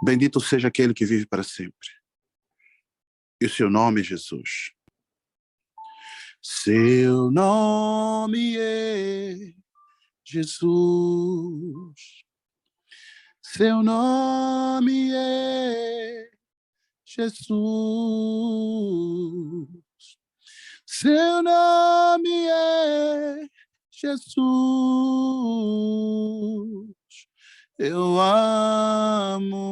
Bendito seja aquele que vive para sempre. E o seu nome é Jesus. Seu nome é Jesus. Seu nome é Jesus. Seu nome é Jesus. Eu amo,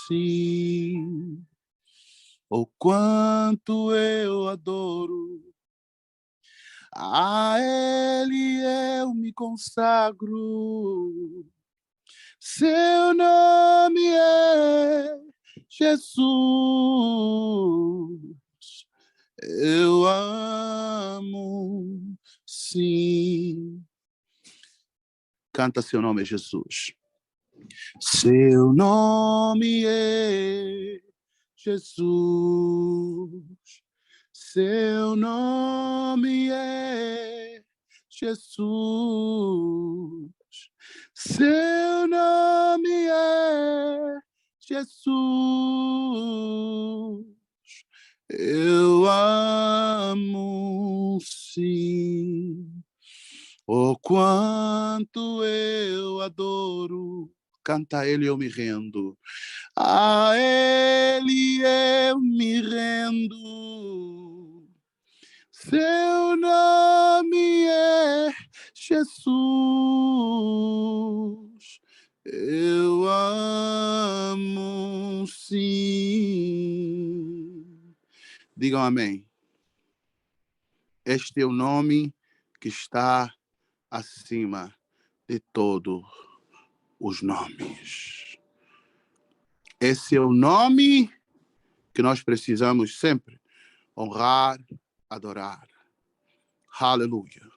sim. O quanto eu adoro. A Ele eu me consagro. Seu nome é Jesus. Eu amo, sim. Canta, seu nome é Jesus. Seu nome é Jesus. Seu nome é Jesus. Seu nome é Jesus. Eu amo, sim. Oh, quanto eu adoro. Canta Ele, eu me rendo. A Ele eu me rendo. Seu nome é Jesus. Eu amo, sim. Digam amém. Este é o nome que está acima de todos os nomes. Esse é o nome que nós precisamos sempre honrar, adorar. Aleluia.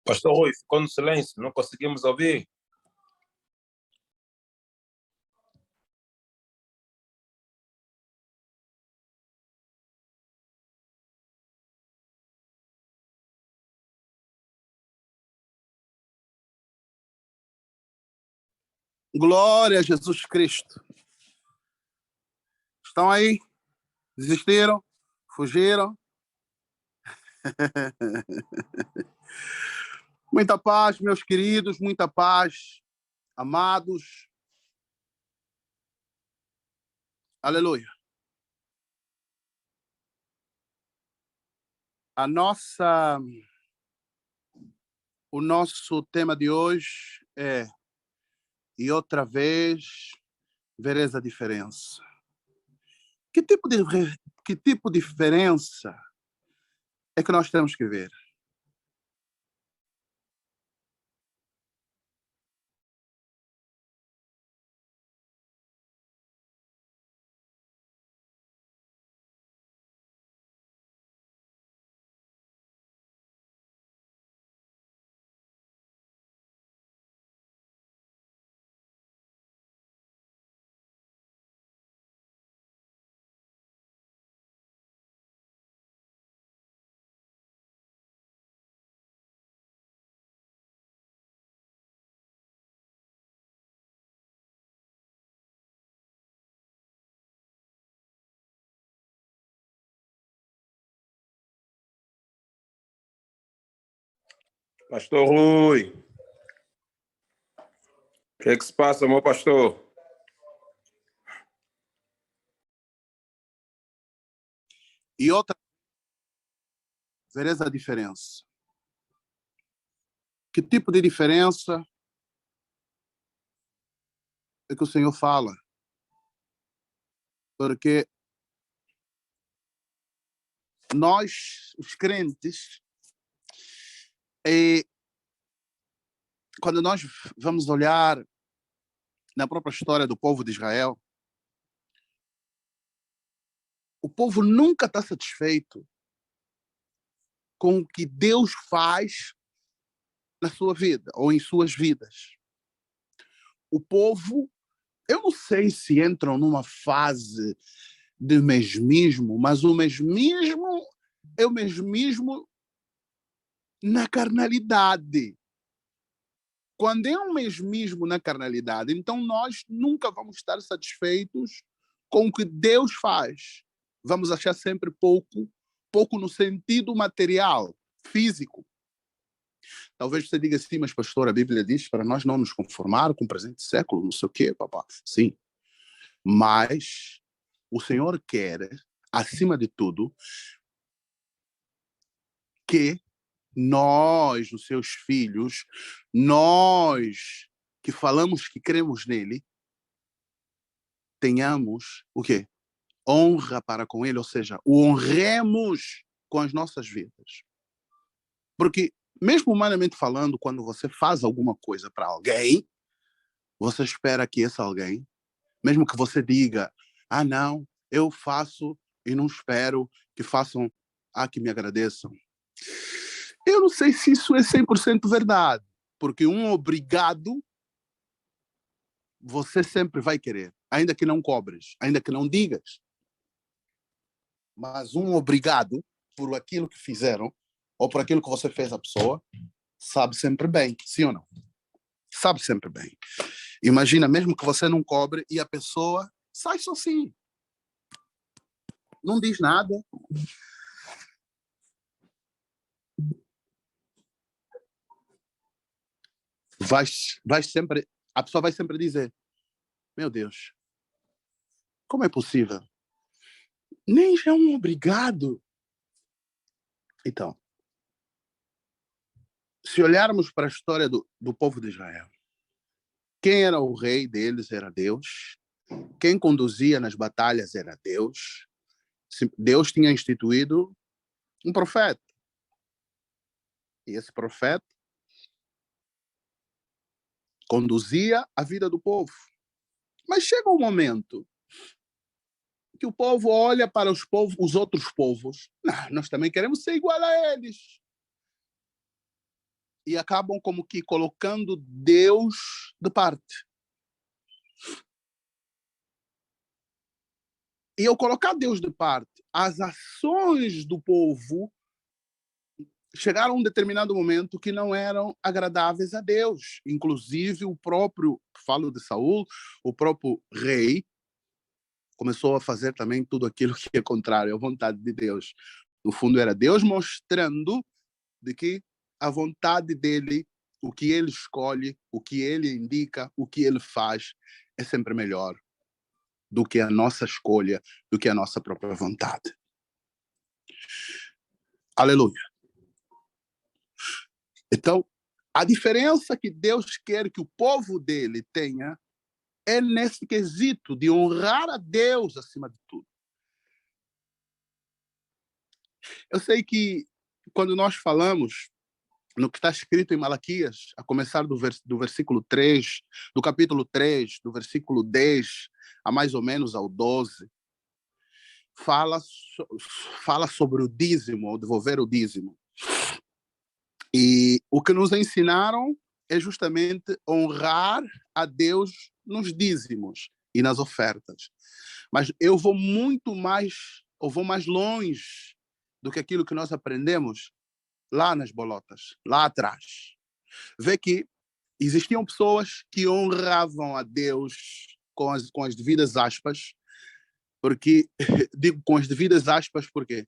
Pastor Rui, ficou no silêncio, não conseguimos ouvir. Glória a Jesus Cristo. Estão aí? Desistiram? Fugiram? Muita paz, meus queridos, muita paz, amados. Aleluia. O nosso tema de hoje é E outra vez vereis a diferença. Que tipo de diferença é que nós temos que ver? Pastor Rui, o que é que se passa, meu pastor? E outra, vereis a diferença. Que tipo de diferença é que o Senhor fala? Porque nós, os crentes, quando nós vamos olhar na própria história do povo de Israel, o povo nunca está satisfeito com o que Deus faz na sua vida ou em suas vidas. o povo, eu não sei se entram numa fase de mesmismo, mas o mesmismo é o mesmismo na carnalidade. Quando é um mesmismo na carnalidade, então nós nunca vamos estar satisfeitos com o que Deus faz. Vamos achar sempre pouco no sentido material, físico. Talvez você diga assim, mas pastor, a Bíblia diz para nós não nos conformar com o presente século, não sei o quê, papá. Sim, mas o Senhor quer, acima de tudo, que nós, os seus filhos, nós que falamos que cremos nele, tenhamos o quê? Honra para com ele, ou seja, o honremos com as nossas vidas. Porque, mesmo humanamente falando, quando você faz alguma coisa para alguém, você espera que esse alguém, mesmo que você diga, não, eu faço e não espero que façam, que me agradeçam. Eu não sei se isso é 100% verdade, porque um obrigado você sempre vai querer, ainda que não cobres, ainda que não digas. Mas um obrigado por aquilo que fizeram, ou por aquilo que você fez à pessoa, sabe sempre bem, sim ou não? Sabe sempre bem. Imagina, mesmo que você não cobre e a pessoa sai só assim. Não diz nada. Vai sempre, a pessoa vai sempre dizer, meu Deus, como é possível? Nem já é um obrigado. Então, se olharmos para a história do povo de Israel, quem era o rei deles era Deus, quem conduzia nas batalhas era Deus. Deus tinha instituído um profeta. E esse profeta conduzia a vida do povo. Mas chega um momento que o povo olha para os outros povos. Nós também queremos ser igual a eles. E acabam como que colocando Deus de parte. E ao colocar Deus de parte, as ações do povo chegaram a um determinado momento que não eram agradáveis a Deus. Inclusive o próprio, falo de Saul, o próprio rei começou a fazer também tudo aquilo que é contrário à vontade de Deus. No fundo era Deus mostrando de que a vontade dele, o que ele escolhe, o que ele indica, o que ele faz, é sempre melhor do que a nossa escolha, do que a nossa própria vontade. Aleluia. Então, a diferença que Deus quer que o povo dele tenha é nesse quesito de honrar a Deus acima de tudo. Eu sei que quando nós falamos no que está escrito em Malaquias, a começar do versículo 3, do capítulo 3, do versículo 10 a mais ou menos ao 12, fala sobre o dízimo, ou devolver o dízimo. E o que nos ensinaram é justamente honrar a Deus nos dízimos e nas ofertas. Mas eu vou mais longe do que aquilo que nós aprendemos lá nas bolotas, lá atrás. Vê que existiam pessoas que honravam a Deus com as devidas aspas, porque, digo com as devidas aspas, porque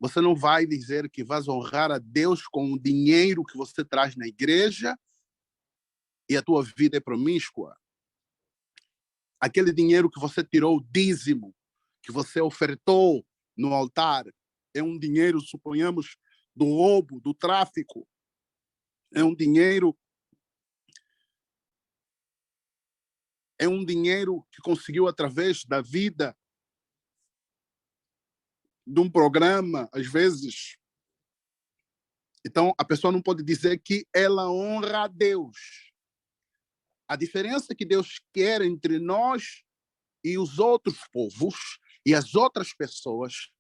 você não vai dizer que vais honrar a Deus com o dinheiro que você traz na igreja e a tua vida é promíscua. Aquele dinheiro que você tirou, o dízimo, que você ofertou no altar, é um dinheiro, suponhamos, do roubo, do tráfico. É um dinheiro que conseguiu através da vida de um programa, às vezes. Então, a pessoa não pode dizer que ela honra a Deus. A diferença que Deus quer entre nós e os outros povos e as outras pessoas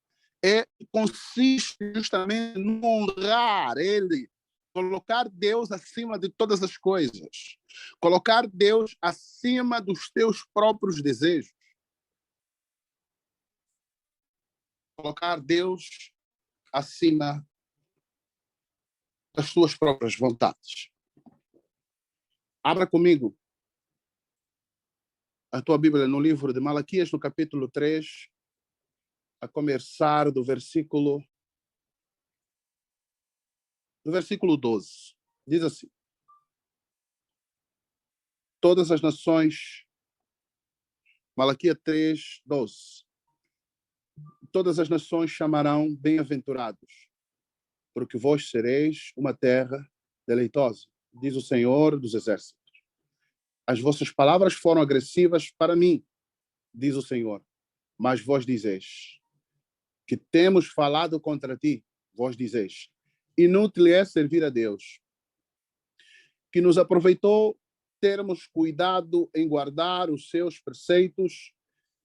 consiste justamente em honrar Ele Colocar Deus acima de todas as coisas. Colocar Deus acima dos teus próprios desejos. Colocar Deus acima das tuas próprias vontades. Abra comigo a tua Bíblia no livro de Malaquias, no capítulo 3, a começar do versículo 12. Diz assim: todas as nações, Malaquias 3, 12. Todas as nações chamarão bem-aventurados, porque vós sereis uma terra deleitosa, diz o Senhor dos Exércitos. As vossas palavras foram agressivas para mim, diz o Senhor, mas vós dizeis que temos falado contra ti, vós dizeis, inútil é servir a Deus, que nos aproveitou termos cuidado em guardar os seus preceitos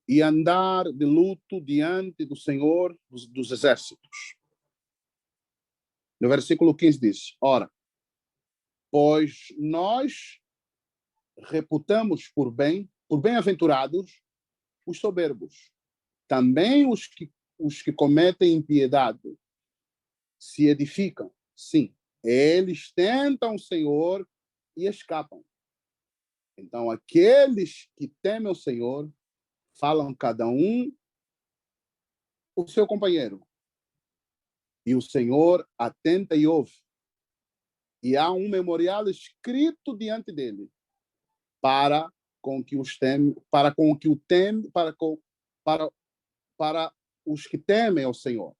e andar de luto diante do Senhor dos Exércitos. No versículo 15 diz, ora, pois nós reputamos por bem-aventurados os soberbos, também os que cometem impiedade se edificam. Sim, eles tentam o Senhor e escapam. Então, aqueles que temem o Senhor falam cada um o seu companheiro. E o Senhor atenta e ouve. E há um memorial escrito diante dele para os que temem ao Senhor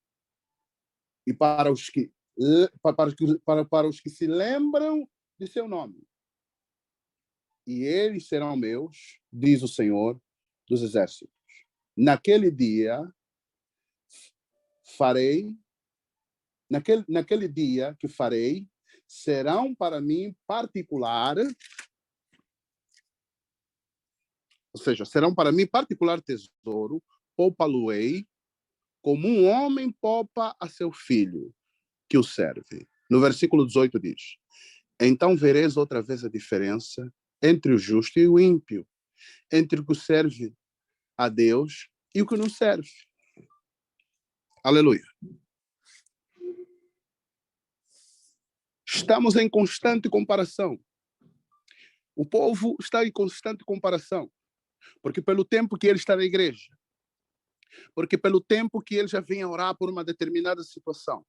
e para os que se lembram de seu nome. E eles serão meus, diz o Senhor dos Exércitos. Naquele dia que farei, serão para mim particular, ou seja, serão para mim particular tesouro, poupa-lo-ei, como um homem poupa a seu filho, que o serve. No versículo 18 diz, então vereis outra vez a diferença entre o justo e o ímpio, entre o que serve a Deus e o que não serve. Aleluia. Estamos em constante comparação. O povo está em constante comparação. Porque pelo tempo que ele está na igreja, porque pelo tempo que ele já vem orar por uma determinada situação,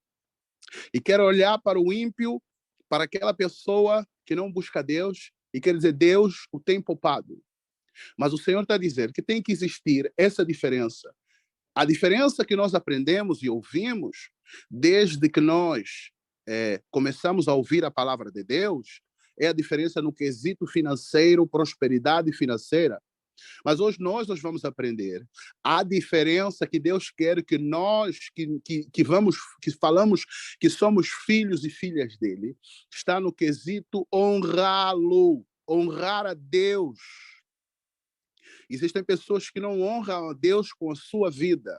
e quer olhar para o ímpio, para aquela pessoa que não busca Deus, e quer dizer, Deus o tem poupado. Mas o Senhor está a dizer que tem que existir essa diferença. A diferença que nós aprendemos e ouvimos desde que nós começamos a ouvir a palavra de Deus é a diferença no quesito financeiro, prosperidade financeira. Mas hoje nós vamos aprender a diferença que Deus quer que nós, que falamos que somos filhos e filhas dele, está no quesito honrá-lo, honrar a Deus. Existem pessoas que não honram a Deus com a sua vida.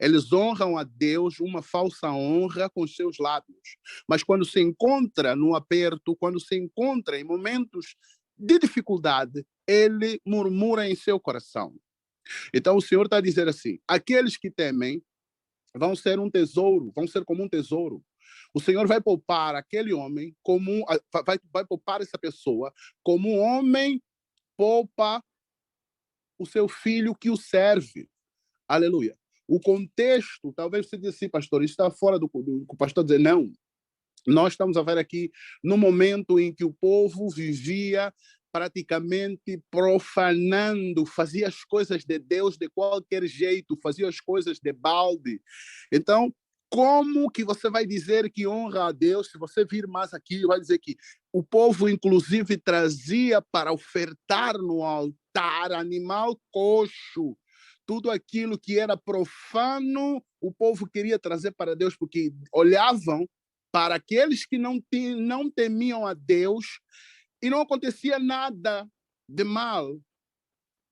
Eles honram a Deus uma falsa honra com os seus lábios. Mas quando se encontra no aperto, quando se encontra em momentos de dificuldade, ele murmura em seu coração. Então o Senhor está a dizer assim, aqueles que temem vão ser um tesouro, vão ser como um tesouro. O Senhor vai poupar aquele homem, vai poupar essa pessoa, como um homem poupa o seu filho que o serve. Aleluia. O contexto, talvez você diga assim, pastor, isso está fora do o pastor dizer, não. Nós estamos a ver aqui no momento em que o povo vivia praticamente profanando, fazia as coisas de Deus de qualquer jeito, fazia as coisas de balde. Então, como que você vai dizer que honra a Deus? Se você vir mais aqui, vai dizer que o povo, inclusive, trazia para ofertar no altar animal coxo. Tudo aquilo que era profano, o povo queria trazer para Deus, porque olhavam para aqueles que não temiam a Deus e não acontecia nada de mal.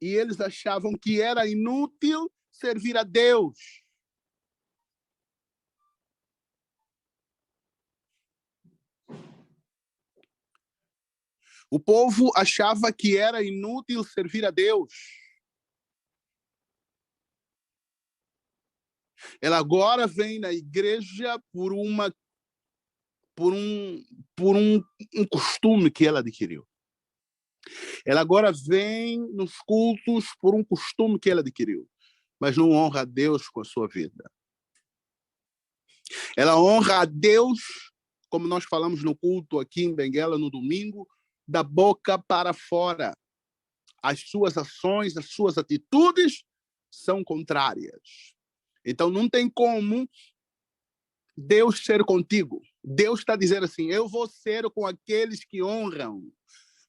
E eles achavam que era inútil servir a Deus. O povo achava que era inútil servir a Deus. Ela agora vem na igreja por um costume que ela adquiriu. Ela agora vem nos cultos por um costume que ela adquiriu, mas não honra a Deus com a sua vida. Ela honra a Deus, como nós falamos no culto aqui em Benguela no domingo, da boca para fora. As suas ações, as suas atitudes são contrárias. Então não tem como Deus ser contigo. Deus está dizendo assim, eu vou ser com aqueles que honram.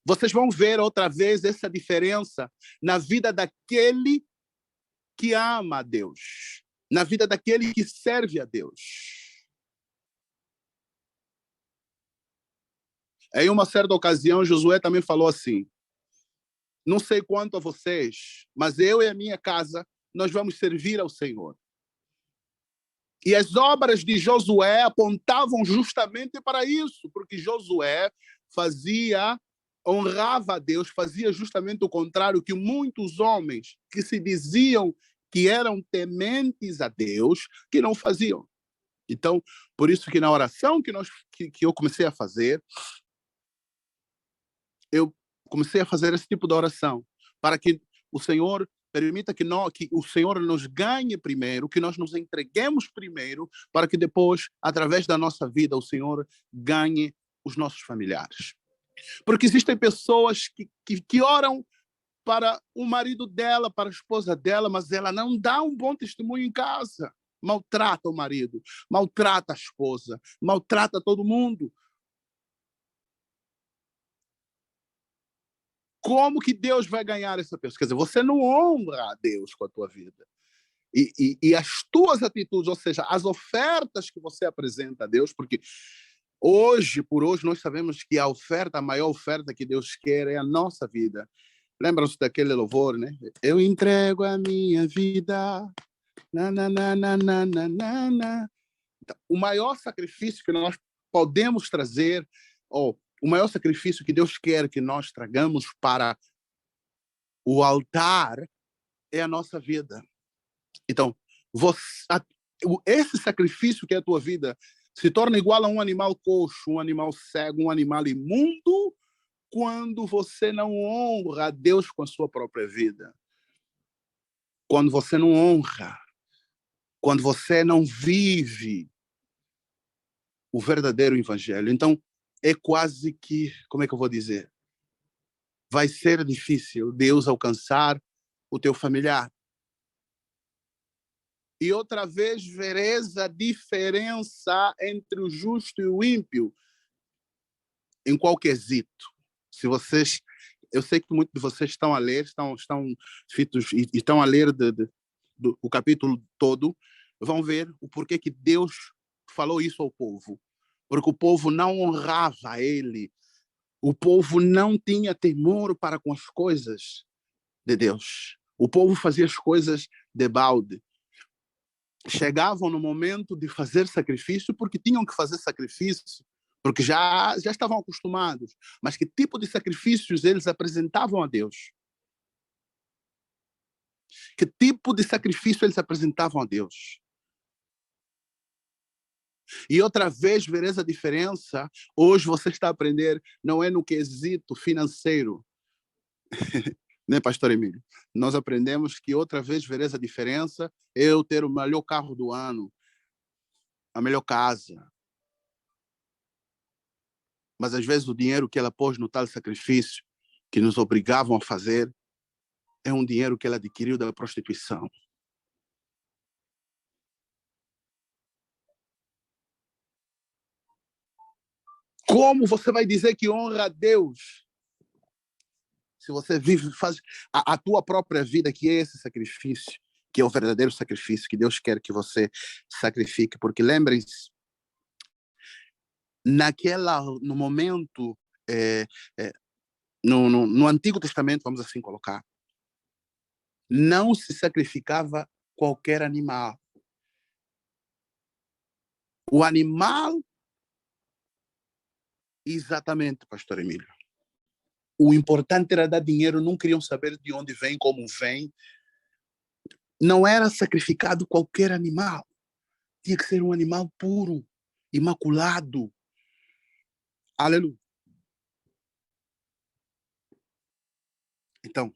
Vocês vão ver outra vez essa diferença na vida daquele que ama a Deus, na vida daquele que serve a Deus. Em uma certa ocasião, Josué também falou assim, não sei quanto a vocês, mas eu e a minha casa, nós vamos servir ao Senhor. E as obras de Josué apontavam justamente para isso, porque Josué honrava a Deus, fazia justamente o contrário que muitos homens que se diziam que eram tementes a Deus, que não faziam. Então, por isso que na oração que eu comecei a fazer, eu comecei a fazer esse tipo de oração, para que o Senhor permita que o Senhor nos ganhe primeiro, que nós nos entreguemos primeiro, para que depois, através da nossa vida, o Senhor ganhe os nossos familiares. Porque existem pessoas que oram para o marido dela, para a esposa dela, mas ela não dá um bom testemunho em casa. Maltrata o marido, maltrata a esposa, maltrata todo mundo. Como que Deus vai ganhar essa pessoa? Quer dizer, você não honra a Deus com a tua vida. E as tuas atitudes, ou seja, as ofertas que você apresenta a Deus, porque por hoje, nós sabemos que a maior oferta que Deus quer é a nossa vida. Lembram-se daquele louvor, né? Eu entrego a minha vida. Na, na, na, na, na, na, na. Então, o maior sacrifício que nós podemos trazer, ou o maior sacrifício que Deus quer que nós tragamos para o altar é a nossa vida. Então, esse sacrifício que é a tua vida se torna igual a um animal coxo, um animal cego, um animal imundo, quando você não honra a Deus com a sua própria vida. Quando você não honra, quando você não vive o verdadeiro evangelho. Então, é quase que, como é que eu vou dizer? Vai ser difícil Deus alcançar o teu familiar. E outra vez vereis a diferença entre o justo e o ímpio em qual quesito. Se vocês, eu sei que muitos de vocês estão a ler, estão fitos e estão a ler o capítulo todo, vão ver o porquê que Deus falou isso ao povo. Porque o povo não honrava ele, o povo não tinha temor para com as coisas de Deus. O povo fazia as coisas de balde. Chegavam no momento de fazer sacrifício porque tinham que fazer sacrifício, porque já estavam acostumados. Mas que tipo de sacrifícios eles apresentavam a Deus? Que tipo de sacrifício eles apresentavam a Deus? E outra vez vereis a diferença. Hoje você está a aprender, não é no quesito financeiro, né, pastor Emílio? Nós aprendemos que outra vez vereis a diferença, eu ter o melhor carro do ano, a melhor casa. Mas às vezes o dinheiro que ela pôs no tal sacrifício, que nos obrigavam a fazer, é um dinheiro que ela adquiriu da prostituição. Como você vai dizer que honra a Deus se você faz a tua própria vida, que é esse sacrifício, que é o verdadeiro sacrifício que Deus quer que você sacrifique? Porque lembrem-se, no momento, no Antigo Testamento, vamos assim colocar, não se sacrificava qualquer animal. O animal, exatamente, pastor Emílio. O importante era dar dinheiro, não queriam saber de onde vem, como vem. Não era sacrificado qualquer animal. Tinha que ser um animal puro, imaculado. Aleluia. Então,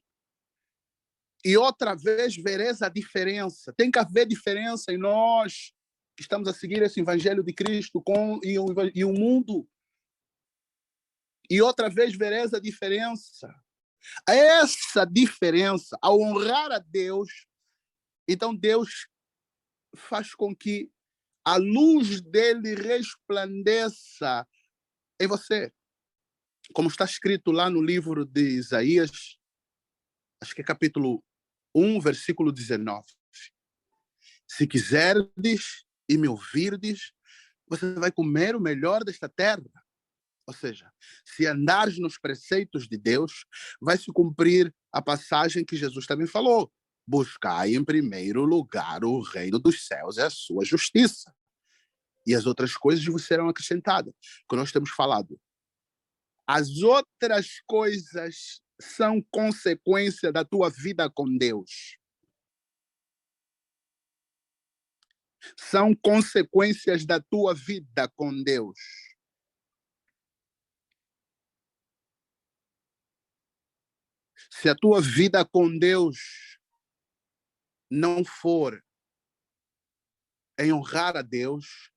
e outra vez vereis a diferença. Tem que haver diferença em nós que estamos a seguir esse evangelho de Cristo e o mundo. E outra vez vereis a diferença. Essa diferença, ao honrar a Deus, então Deus faz com que a luz dele resplandeça em você. Como está escrito lá no livro de Isaías, acho que é capítulo 1, versículo 19. Se quiserdes e me ouvirdes, você vai comer o melhor desta terra. Ou seja, se andares nos preceitos de Deus, vai se cumprir a passagem que Jesus também falou. Buscai em primeiro lugar o reino dos céus e a sua justiça. E as outras coisas vos serão acrescentadas. Que nós temos falado. As outras coisas são consequência da tua vida com Deus. São consequências da tua vida com Deus. Se a tua vida com Deus não for em honrar a Deus,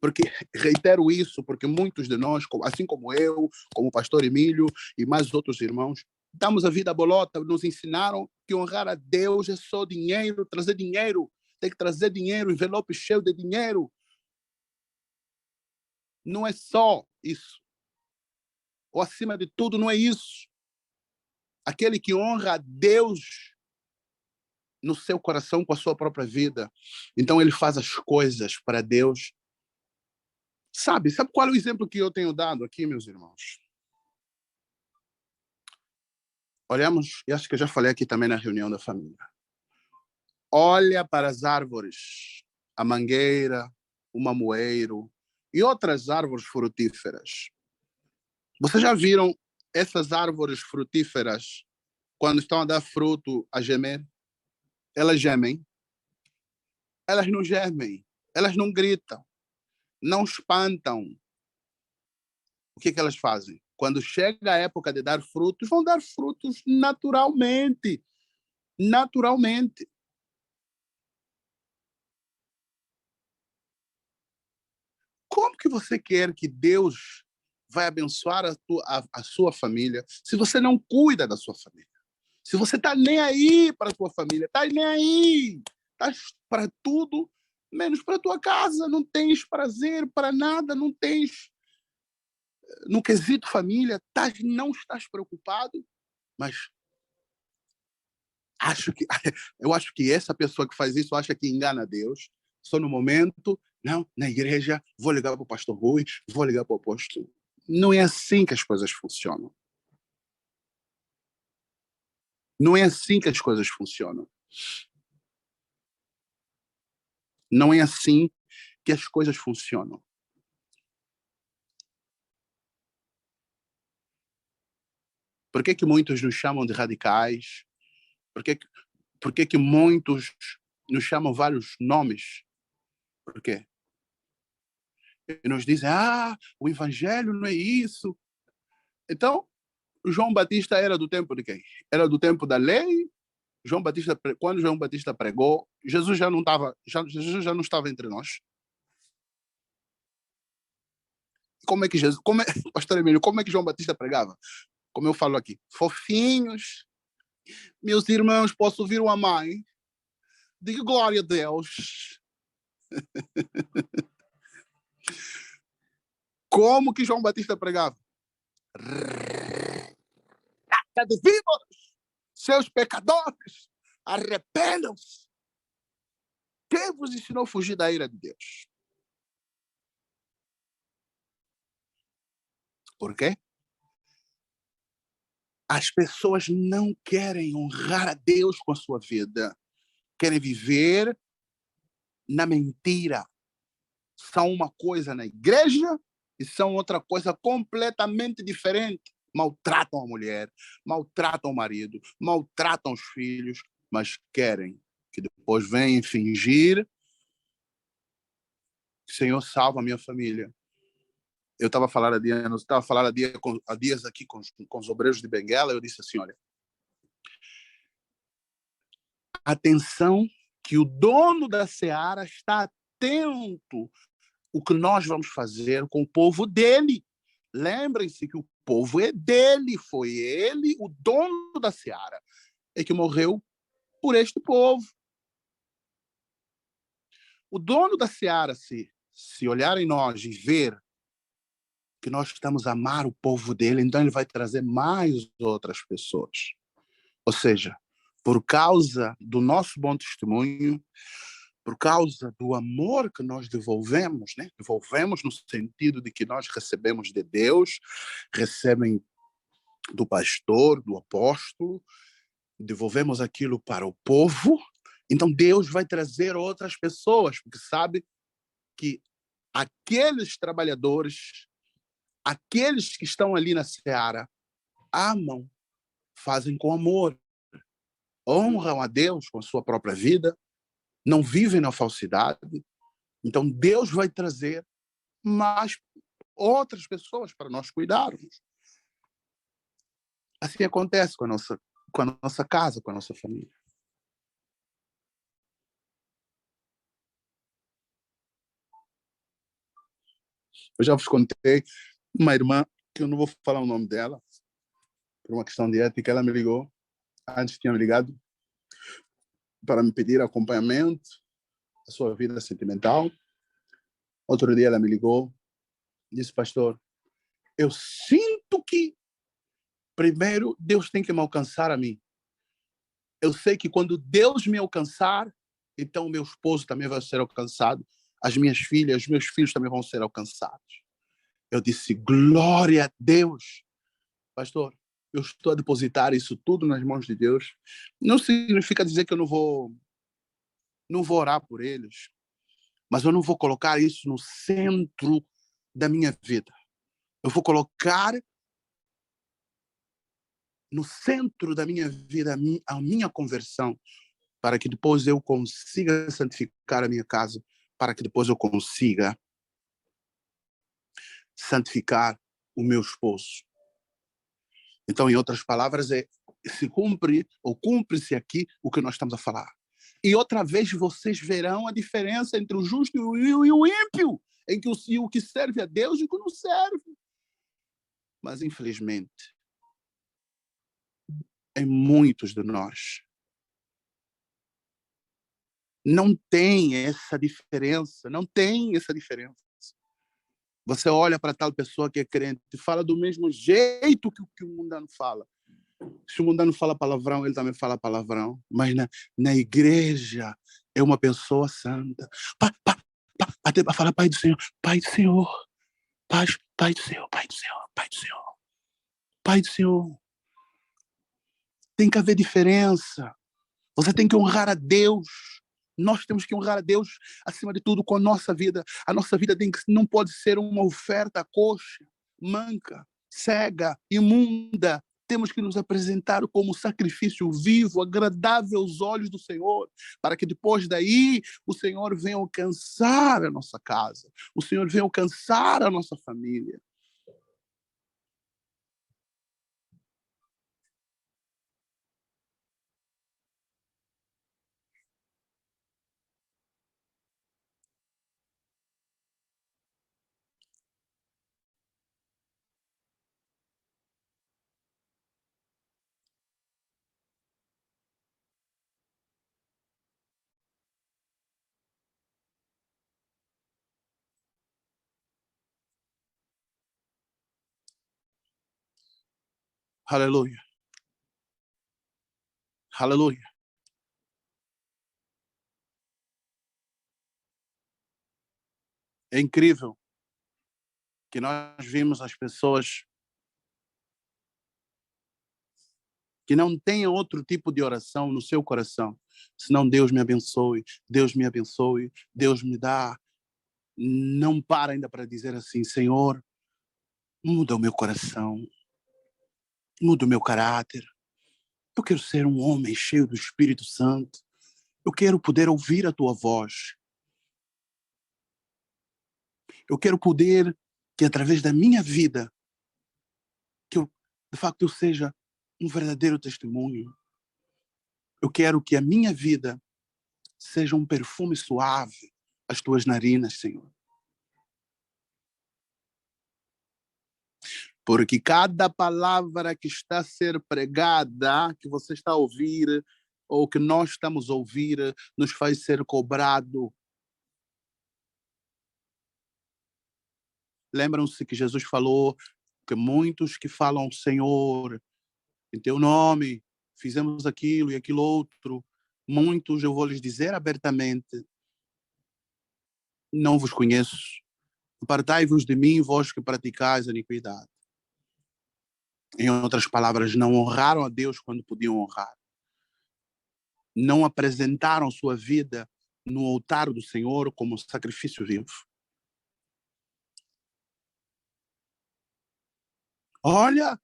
porque, reitero isso, porque muitos de nós, assim como eu, como o pastor Emílio e mais outros irmãos, damos a vida à bolota, nos ensinaram que honrar a Deus é só dinheiro, trazer dinheiro, tem que trazer dinheiro, envelope cheio de dinheiro. Não é só isso. Ou acima de tudo, não é isso. Aquele que honra a Deus no seu coração com a sua própria vida, então ele faz as coisas para Deus. Sabe qual é o exemplo que eu tenho dado aqui, meus irmãos? Olhamos, e acho que eu já falei aqui também na reunião da família. Olha para as árvores, a mangueira, o mamoeiro e outras árvores frutíferas. Vocês já viram essas árvores frutíferas, quando estão a dar fruto, a gemer? Elas gemem? Elas não gemem, elas não gritam, não espantam. O que elas fazem? Quando chega a época de dar frutos, vão dar frutos naturalmente. Naturalmente. Como que você quer que Deus vai abençoar a sua família se você não cuida da sua família? Se você está nem aí para a tua família, está nem aí, está para tudo, menos para a tua casa, não tens prazer para nada, não tens, no quesito família, não estás preocupado, mas eu acho que essa pessoa que faz isso acha que engana Deus, só no momento, não, na igreja, vou ligar para o pastor Rui, vou ligar para o apóstolo. Não é assim que as coisas funcionam. Não é assim que as coisas funcionam. Não é assim que as coisas funcionam. Por que muitos nos chamam de radicais? Por que muitos nos chamam vários nomes? Por quê? E nos dizem, o evangelho não é isso. Então, João Batista era do tempo de quem? Era do tempo da lei. Quando João Batista pregou, Jesus já não estava entre nós. Pastor Emílio, como é que João Batista pregava? Como eu falo aqui, fofinhos, meus irmãos, posso ouvir uma mãe? Diga glória a Deus. Como que João Batista pregava? De víboras, seus pecadores, arrependam-se. Quem vos ensinou a fugir da ira de Deus? Por quê? As pessoas não querem honrar a Deus com a sua vida. Querem viver na mentira. São uma coisa na igreja e são outra coisa completamente diferente. maltratam a mulher, maltratam o marido, maltratam os filhos, mas querem que depois venham fingir que o Senhor salva a minha família. Eu estava falando há dias aqui com os obreiros de Benguela, eu disse assim, olha, atenção que o dono da seara está atento o que nós vamos fazer com o povo dele. Lembrem-se que o povo é dele, foi ele, o dono da seara, é que morreu por este povo. O dono da seara, se olhar em nós e ver que nós estamos a amar o povo dele, então ele vai trazer mais outras pessoas. Ou seja, por causa do nosso bom testemunho, por causa do amor que nós devolvemos, né? Devolvemos no sentido de que nós recebemos de Deus, recebem do pastor, do apóstolo, devolvemos aquilo para o povo, então Deus vai trazer outras pessoas, porque sabe que aqueles trabalhadores, aqueles que estão ali na seara, amam, fazem com amor, honram a Deus com a sua própria vida, não vivem na falsidade. Então Deus vai trazer mais outras pessoas para nós cuidarmos. Assim acontece com a nossa casa, com a nossa família. Eu já vos contei uma irmã, que eu não vou falar o nome dela, por uma questão de ética, ela me ligou, antes tinha me ligado, para me pedir acompanhamento da sua vida sentimental. Outro dia ela me ligou, disse, pastor, eu sinto que primeiro Deus tem que me alcançar a mim. Eu sei que quando Deus me alcançar, então o meu esposo também vai ser alcançado, as minhas filhas, os meus filhos também vão ser alcançados. Eu disse, glória a Deus. Pastor, eu estou a depositar isso tudo nas mãos de Deus. Não significa dizer que eu não vou orar por eles, mas eu não vou colocar isso no centro da minha vida. Eu vou colocar no centro da minha vida a minha conversão, para que depois eu consiga santificar a minha casa, para que depois eu consiga santificar o meu esposo. Então, em outras palavras, se cumpre ou cumpre-se aqui o que nós estamos a falar. E outra vez vocês verão a diferença entre o justo e o ímpio, em que o que serve a Deus e o que não serve. Mas, infelizmente, em muitos de nós, não tem essa diferença, não tem essa diferença. Você olha para tal pessoa que é crente e fala do mesmo jeito que o mundano fala. Se o mundano fala palavrão, ele também fala palavrão. Mas na igreja é uma pessoa santa. Até para falar Pai do Senhor, Pai do Senhor, Pai do Senhor, Pai do Senhor, Pai do Senhor, Pai do Senhor. Tem que haver diferença. Você tem que honrar a Deus. Nós temos que honrar a Deus acima de tudo com a nossa vida. A nossa vida não pode ser uma oferta coxa, manca, cega, imunda. Temos que nos apresentar como sacrifício vivo, agradável aos olhos do Senhor, para que depois daí o Senhor venha alcançar a nossa casa, o Senhor venha alcançar a nossa família. Aleluia. Aleluia. É incrível que nós vimos as pessoas que não tenham outro tipo de oração no seu coração, senão Deus me abençoe, Deus me abençoe, Deus me dá. Não para ainda para dizer assim, Senhor, muda o meu coração. Muda o meu caráter. Eu quero ser um homem cheio do Espírito Santo. Eu quero poder ouvir a tua voz. Eu quero poder que através da minha vida, que eu, de facto, eu seja um verdadeiro testemunho. Eu quero que a minha vida seja um perfume suave às tuas narinas, Senhor. Porque cada palavra que está a ser pregada, que você está a ouvir, ou que nós estamos a ouvir, nos faz ser cobrado. Lembram-se que Jesus falou que muitos que falam, Senhor, em teu nome, fizemos aquilo e aquilo outro, muitos, eu vou lhes dizer abertamente, não vos conheço. Apartai-vos de mim, vós que praticais a iniquidade. Em outras palavras, não honraram a Deus quando podiam honrar. Não apresentaram sua vida no altar do Senhor como sacrifício vivo. Olha,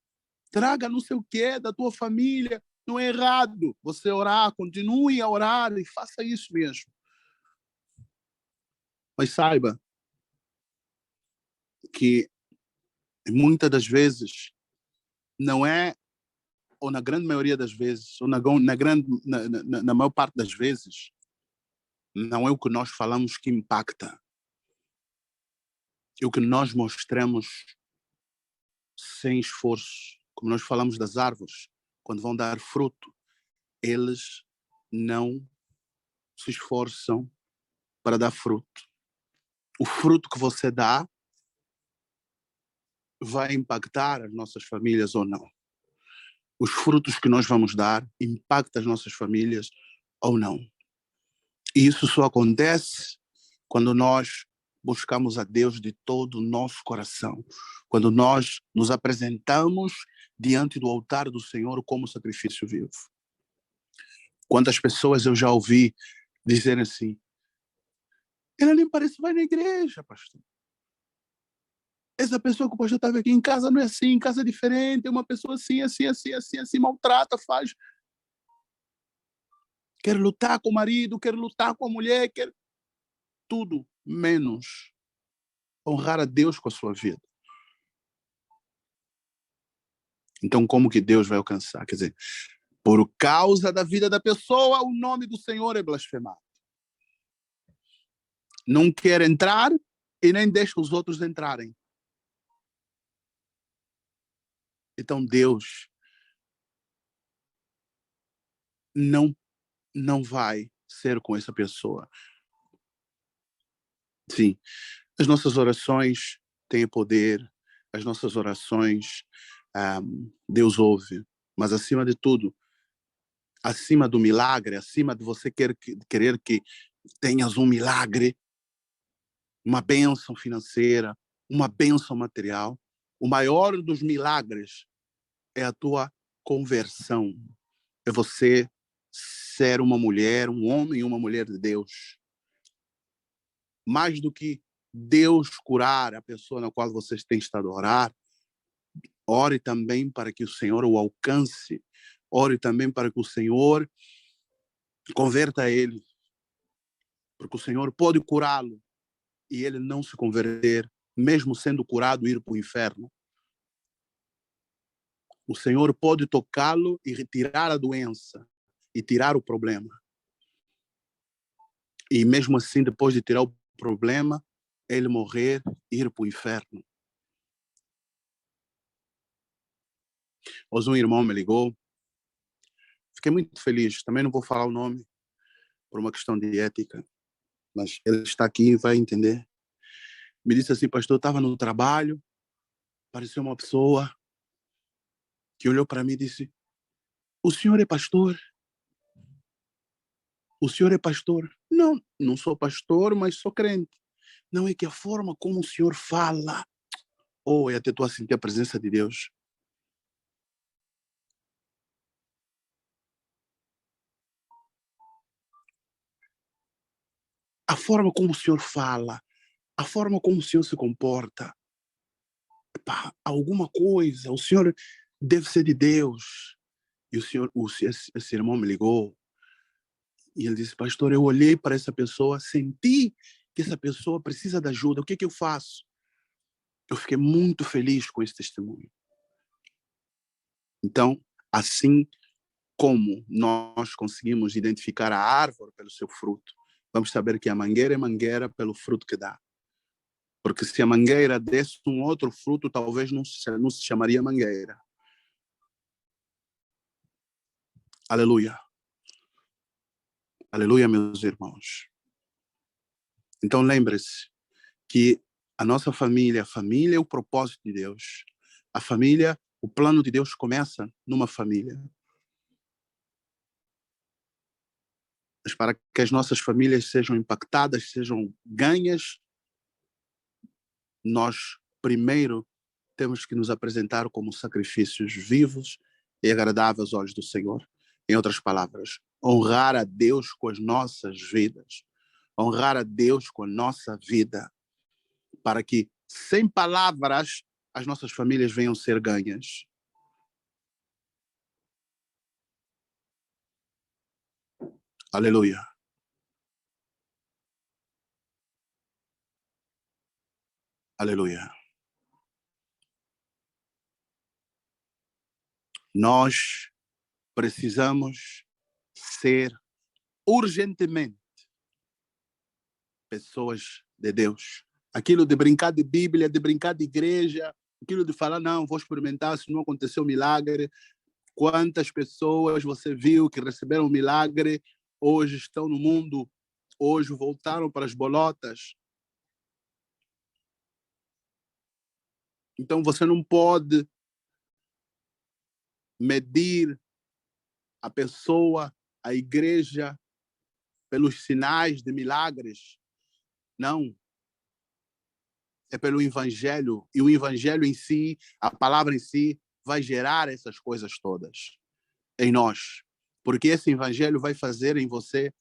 traga não sei o que da tua família. Não é errado você orar, continue a orar e faça isso mesmo. Mas saiba que muitas das vezes não é, ou na grande maioria das vezes, ou na maior parte das vezes, não é o que nós falamos que impacta. É o que nós mostramos sem esforço. Como nós falamos das árvores, quando vão dar fruto, eles não se esforçam para dar fruto. O fruto que você dá vai impactar as nossas famílias ou não. Os frutos que nós vamos dar impactam as nossas famílias ou não. E isso só acontece quando nós buscamos a Deus de todo o nosso coração, quando nós nos apresentamos diante do altar do Senhor como sacrifício vivo. Quantas pessoas eu já ouvi dizer assim, ela nem parece que vai na igreja, pastor. Essa pessoa que o pastor estava aqui em casa não é assim, em casa é diferente, é uma pessoa assim, assim, maltrata, faz. Quer lutar com o marido, quer lutar com a mulher, quer tudo menos honrar a Deus com a sua vida. Então, como que Deus vai alcançar? Quer dizer, por causa da vida da pessoa, o nome do Senhor é blasfemado. Não quer entrar e nem deixa os outros entrarem. Então, Deus não vai ser com essa pessoa. Sim, as nossas orações têm poder, as nossas orações Deus ouve, mas acima de tudo, acima do milagre, acima de você querer que tenhas um milagre, uma bênção financeira, uma bênção material, o maior dos milagres é a tua conversão, é você ser uma mulher, um homem e uma mulher de Deus. Mais do que Deus curar a pessoa na qual vocês têm estado a orar, ore também para que o Senhor o alcance, ore também para que o Senhor converta ele, porque o Senhor pode curá-lo e ele não se converter, mesmo sendo curado, ir para o inferno. O Senhor pode tocá-lo e retirar a doença e tirar o problema. E mesmo assim, depois de tirar o problema, ele morrer e ir para o inferno. Hoje um irmão me ligou, fiquei muito feliz, também não vou falar o nome por uma questão de ética, mas ele está aqui e vai entender. Me disse assim, pastor, eu estava no trabalho, apareceu uma pessoa que olhou para mim e disse, o senhor é pastor? O senhor é pastor? Não, não sou pastor, mas sou crente. Não, é que a forma como o senhor fala, eu até estou a sentir a presença de Deus. A forma como o senhor fala, a forma como o senhor se comporta, alguma coisa, o senhor deve ser de Deus. E esse irmão me ligou e ele disse, pastor, eu olhei para essa pessoa, senti que essa pessoa precisa de ajuda, o que eu faço? Eu fiquei muito feliz com esse testemunho. Então, assim como nós conseguimos identificar a árvore pelo seu fruto, vamos saber que a mangueira é mangueira pelo fruto que dá. Porque se a mangueira desse um outro fruto, talvez não se chamaria mangueira. Aleluia. Aleluia, meus irmãos. Então, lembre-se que a nossa família é o propósito de Deus. A família, o plano de Deus começa numa família. Mas para que as nossas famílias sejam impactadas, sejam ganhas, nós primeiro temos que nos apresentar como sacrifícios vivos e agradáveis aos olhos do Senhor. Em outras palavras, honrar a Deus com as nossas vidas. Honrar a Deus com a nossa vida. Para que, sem palavras, as nossas famílias venham ser ganhas. Aleluia. Aleluia. Nós precisamos ser urgentemente pessoas de Deus. Aquilo de brincar de Bíblia, de brincar de igreja, aquilo de falar, não, vou experimentar se não aconteceu milagre. Quantas pessoas você viu que receberam milagre, hoje estão no mundo, hoje voltaram para as bolotas. Então você não pode medir a pessoa, a igreja, pelos sinais de milagres. Não. É pelo evangelho. E o evangelho em si, a palavra em si, vai gerar essas coisas todas em nós. Porque esse evangelho vai fazer em você,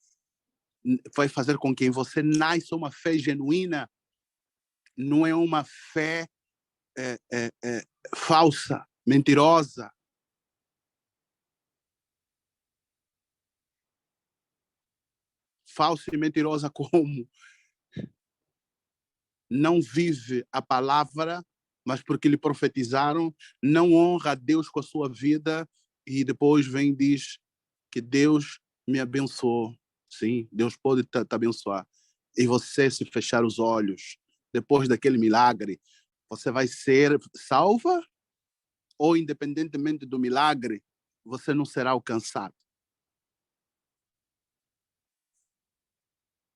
vai fazer com que em você nasça uma fé genuína. Não é uma fé falsa, mentirosa. Falsa e mentirosa como? Não vive a palavra, mas porque lhe profetizaram, não honra a Deus com a sua vida e depois vem e diz que Deus me abençoou. Sim, Deus pode te abençoar. E você se fechar os olhos, depois daquele milagre, você vai ser salva ou independentemente do milagre, você não será alcançado.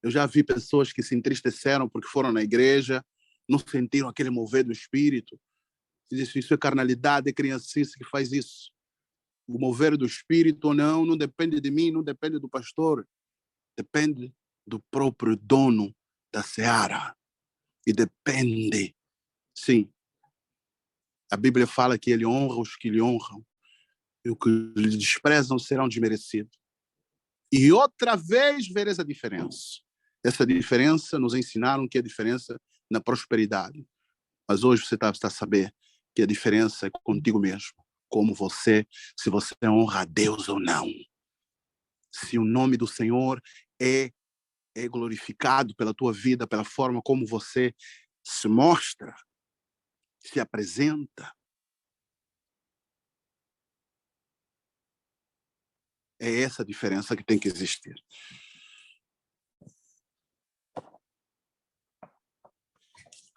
Eu já vi pessoas que se entristeceram porque foram na igreja, não sentiram aquele mover do Espírito. Isso é carnalidade, é criancice que faz isso. O mover do Espírito ou não depende de mim, não depende do pastor. Depende do próprio dono da seara. E depende, sim. A Bíblia fala que ele honra os que lhe honram. E os que lhe desprezam serão desmerecidos. E outra vez vereis a diferença. Essa diferença nos ensinaram que é a diferença na prosperidade. Mas hoje você está a saber que a diferença é contigo mesmo. Como você, se você honra a Deus ou não. Se o nome do Senhor é glorificado pela tua vida, pela forma como você se mostra, se apresenta. É essa a diferença que tem que existir.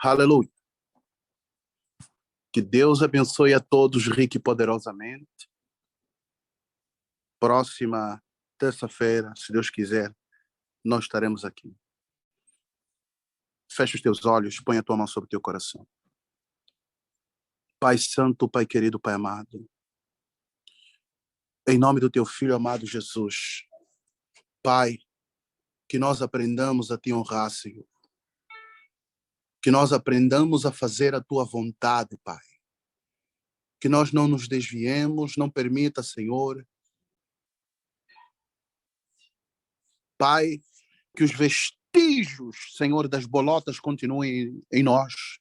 Aleluia. Que Deus abençoe a todos rico e poderosamente. Próxima terça-feira, se Deus quiser, nós estaremos aqui. Fecha os teus olhos, põe a tua mão sobre o teu coração. Pai Santo, Pai querido, Pai amado, em nome do teu Filho amado Jesus, Pai, que nós aprendamos a te honrar, Senhor. Que nós aprendamos a fazer a tua vontade, Pai. Que nós não nos desviemos, não permita, Senhor, Pai, que os vestígios, Senhor, das bolotas continuem em nós.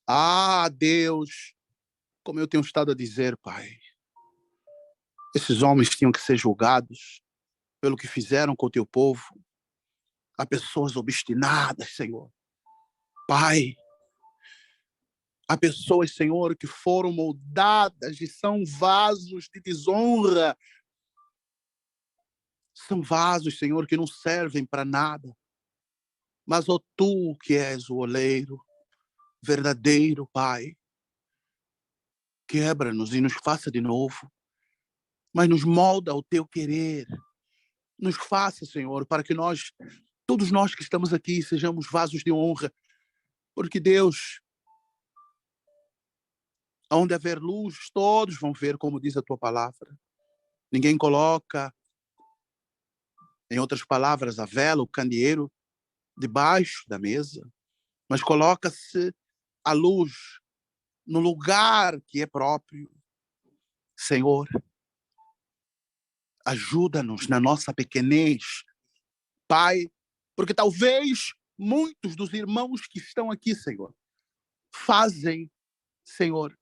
Ah, Deus, como eu tenho estado a dizer, Pai, esses homens tinham que ser julgados pelo que fizeram com o teu povo. Há pessoas obstinadas, Senhor. Pai, há pessoas, Senhor, que foram moldadas e são vasos de desonra. São vasos, Senhor, que não servem para nada. Mas, ó tu que és o oleiro verdadeiro, Pai, quebra-nos e nos faça de novo. Mas nos molda ao teu querer. Nos faça, Senhor, para que nós, todos nós que estamos aqui, sejamos vasos de honra. Porque, Deus, onde haver luz, todos vão ver, como diz a tua palavra. Ninguém coloca, em outras palavras, a vela, o candeeiro, debaixo da mesa, mas coloca-se a luz no lugar que é próprio. Senhor, ajuda-nos na nossa pequenez, Pai, porque talvez muitos dos irmãos que estão aqui, Senhor, fazem, Senhor,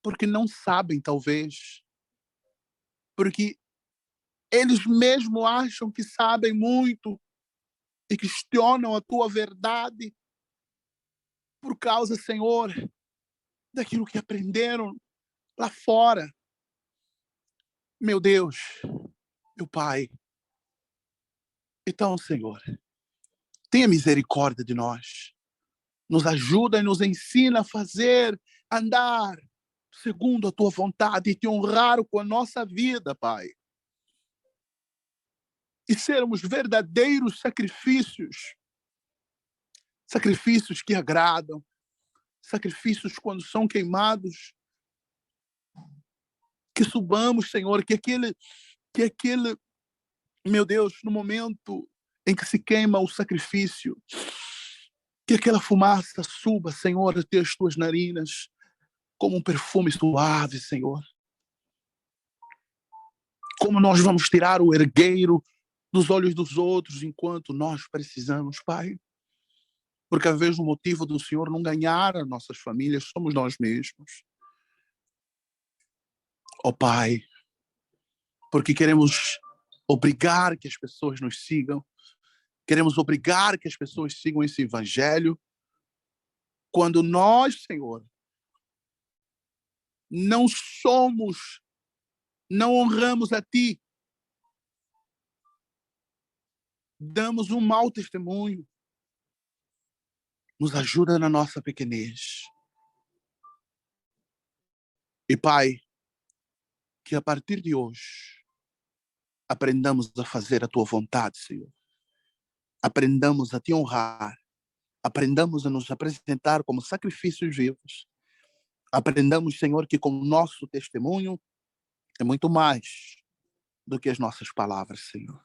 porque não sabem, talvez, porque eles mesmos acham que sabem muito e questionam a tua verdade por causa, Senhor, daquilo que aprenderam lá fora. Meu Deus, meu Pai. Então, Senhor, tenha misericórdia de nós. Nos ajuda e nos ensina a fazer, andar segundo a tua vontade e te honrar com a nossa vida, Pai. E sermos verdadeiros sacrifícios. Sacrifícios que agradam. Sacrifícios quando são queimados. Que subamos, Senhor, que aquele, meu Deus, no momento em que se queima o sacrifício, que aquela fumaça suba, Senhor, até as tuas narinas, como um perfume suave, Senhor. Como nós vamos tirar o ergueiro dos olhos dos outros enquanto nós precisamos, Pai. Porque às vezes o motivo do Senhor não ganhar as nossas famílias somos nós mesmos. Ó Pai, porque queremos obrigar que as pessoas nos sigam, queremos obrigar que as pessoas sigam esse evangelho, quando nós, Senhor, não somos, não honramos a Ti, damos um mau testemunho. Nos ajuda na nossa pequenez. E, Pai, que a partir de hoje aprendamos a fazer a Tua vontade, Senhor. Aprendamos a Te honrar. Aprendamos a nos apresentar como sacrifícios vivos. Aprendamos, Senhor, que com o nosso testemunho é muito mais do que as nossas palavras, Senhor.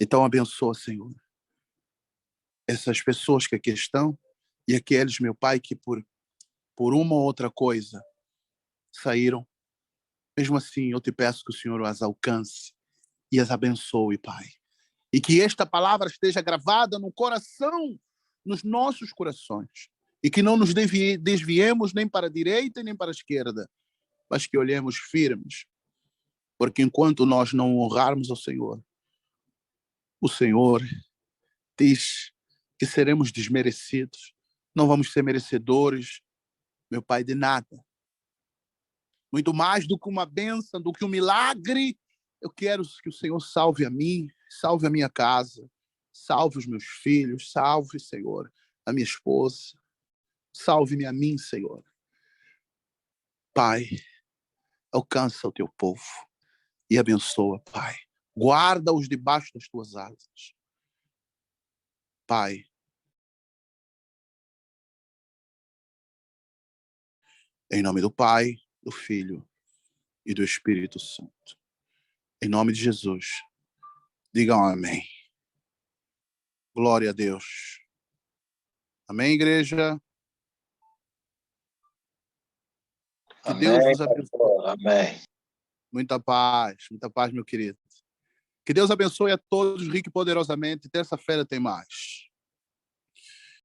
Então, abençoa, Senhor, essas pessoas que aqui estão e aqueles, meu Pai, que por uma ou outra coisa saíram. Mesmo assim, eu te peço que o Senhor as alcance e as abençoe, Pai. E que esta palavra esteja gravada no coração, nos nossos corações. E que não nos desviemos nem para a direita nem para a esquerda, mas que olhemos firmes. Porque enquanto nós não honrarmos ao Senhor, o Senhor diz que seremos desmerecidos. Não vamos ser merecedores, meu Pai, de nada. Muito mais do que uma bênção, do que um milagre, eu quero que o Senhor salve a mim, salve a minha casa, salve os meus filhos, salve, Senhor, a minha esposa, salve-me a mim, Senhor. Pai, alcança o teu povo e abençoa, Pai. Guarda-os debaixo das tuas asas. Pai, em nome do Pai, do Filho e do Espírito Santo. Em nome de Jesus, digam amém. Glória a Deus. Amém, igreja? Que Amém, Deus vos abençoe. pastor. Amém. Muita paz, meu querido. Que Deus abençoe a todos rico e poderosamente. Terça-feira tem mais.